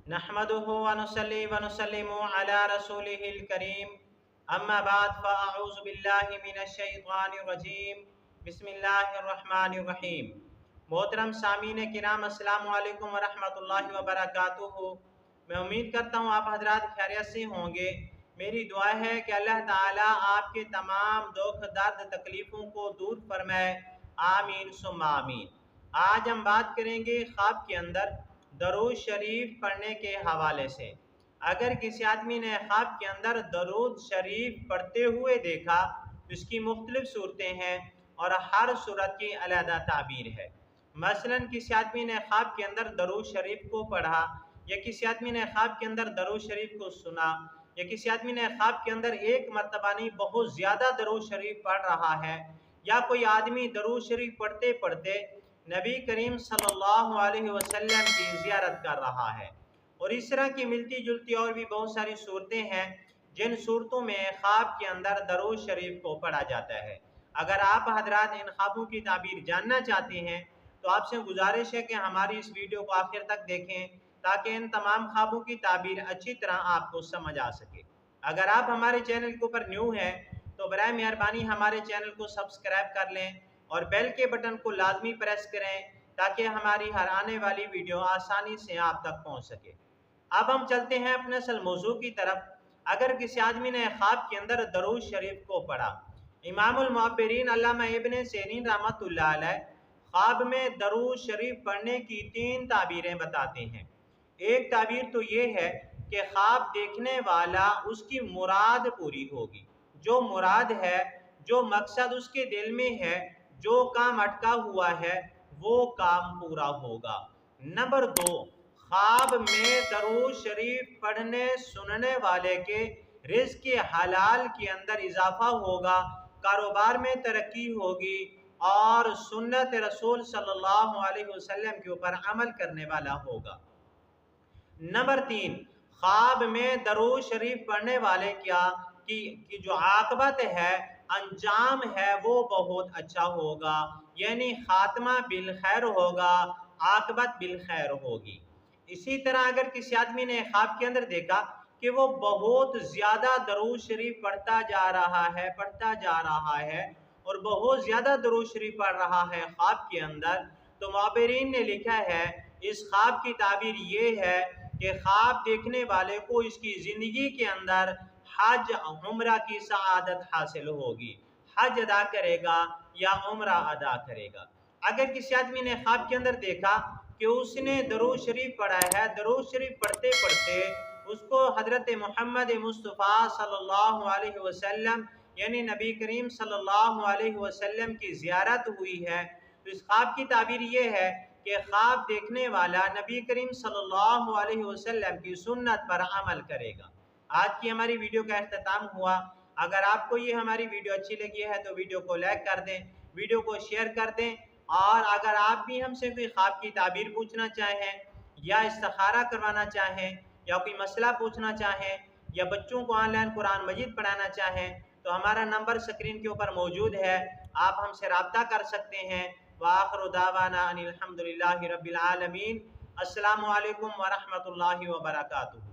नहमदुहु व नुसल्ली व नुसल्लिमु अला रसूलिहिल करीम अम्मा बाद फ़अऊज़ु बिल्लाहि मिनश शैतानिर रजीम बिस्मिल्लाहिर रहमानिर रहीम। मोहतरम सामीन किराम अस्सलामु अलैकुम व रहमतुल्लाहि व बरकातुहू। मैं उम्मीद करता हूँ आप हजरात खैरियत से होंगे। मेरी दुआ है कि अल्लाह ताला आपके तमाम दुख दर्द तकलीफ़ों को दूर फरमाए। आमीन सुम्मा आमीन। आज हम बात करेंगे ख्वाब के अंदर दरूद शरीफ पढ़ने के हवाले से। अगर किसी आदमी ने ख्वाब के अंदर दरूद शरीफ पढ़ते हुए देखा तो इसकी मुख्तलिफ सूरतें हैं और हर सूरत की अलहदा ताबीर है। मसलन किसी आदमी ने ख्वाब के अंदर दरूद शरीफ को पढ़ा, या किसी आदमी ने ख्वाब के अंदर दरूद शरीफ को सुना, या किसी आदमी ने ख्वाब के अंदर एक मरतबा नहीं बहुत ज़्यादा दरूद शरीफ पढ़ रहा है, या कोई आदमी दरूद शरीफ पढ़ते पढ़ते नबी करीम सल्लल्लाहु अलैहि वसल्लम की ज़ियारत कर रहा है। और इस तरह की मिलती जुलती और भी बहुत सारी सूरतें हैं जिन सूरतों में ख्वाब के अंदर दरूद शरीफ को पढ़ा जाता है। अगर आप हजरात इन ख्वाबों की ताबीर जानना चाहते हैं तो आपसे गुजारिश है कि हमारी इस वीडियो को आखिर तक देखें ताकि इन तमाम ख्वाबों की ताबीर अच्छी तरह आपको समझ आ सके। अगर आप हमारे चैनल के ऊपर न्यू हैं तो बराए मेहरबानी हमारे चैनल को सब्सक्राइब कर लें और बेल के बटन को लाजमी प्रेस करें ताकि हमारी हर आने वाली वीडियो आसानी से आप तक पहुंच सके। अब हम चलते हैं अपने असल मौजू की तरफ। अगर किसी आदमी ने ख्वाब के अंदर दरूद शरीफ को पढ़ा, इमामुल मुअब्बिरीन अल्लामा इब्न सीरीन रहमतुल्लाह अलैह ख्वाब में दरूद शरीफ पढ़ने की 3 ताबीरें बताते हैं। एक ताबीर तो ये है कि ख्वाब देखने वाला उसकी मुराद पूरी होगी, जो मुराद है, जो मकसद उसके दिल में है, जो काम अटका हुआ है वो काम पूरा होगा। नंबर 2, ख्वाब में दरूद शरीफ पढ़ने सुनने वाले के रिज़्क़ के हलाल के अंदर इजाफा होगा, कारोबार में तरक्की होगी और सुन्नत रसूल सल्लल्लाहु अलैहि वसल्लम के ऊपर अमल करने वाला होगा। नंबर 3, ख्वाब में दरूद शरीफ पढ़ने वाले की जो आकबत है, अंजाम है वो बहुत अच्छा होगा, यानी खात्मा बिल खैर होगा, आकबत बिल खैर होगी। इसी तरह अगर किसी आदमी ने ख्वाब के अंदर देखा कि वो बहुत ज़्यादा दरूद शरीफ पढ़ता जा रहा है और बहुत ज़्यादा दरूद शरीफ पढ़ रहा है ख्वाब के अंदर, तो मुअब्बिरीन ने लिखा है इस ख्वाब की ताबीर ये है कि ख्वाब देखने वाले को इसकी ज़िंदगी के अंदर हज उम्रा की सआदत हासिल होगी, हज अदा करेगा या उम्रा अदा करेगा। अगर किसी आदमी ने ख्वाब के अंदर देखा कि उसने दरूद शरीफ पढ़ा है, दरूद शरीफ पढ़ते पढ़ते उसको हज़रत मोहम्मद मुस्तफ़ा सल्लल्लाहु अलैहि वसल्लम यानी नबी करीम सल्लल्लाहु अलैहि वसल्लम की ज़ियारत हुई है, तो इस ख्वाब की ताबीर ये है कि ख्वाब देखने वाला नबी करीम सल्लल्लाहु अलैहि वसल्लम की सुन्नत पर अमल करेगा। आज की हमारी वीडियो का अख्ताम हुआ। अगर आपको ये हमारी वीडियो अच्छी लगी है तो वीडियो को लाइक कर दें, वीडियो को शेयर कर दें, और अगर आप भी हमसे कोई ख्वाब की ताबीर पूछना चाहें या इस्तिखारा करवाना चाहें या कोई मसला पूछना चाहें या बच्चों को ऑनलाइन कुरान मजीद पढ़ाना चाहें तो हमारा नंबर स्क्रीन के ऊपर मौजूद है, आप हमसे रब्ता कर सकते हैं। वाखिरु दावाना अनिल हम्दुलिल्लाहि रब्बिल आलमीन। अस्सलामु अलैकुम व रहमतुल्लाहि व बरकातुहू।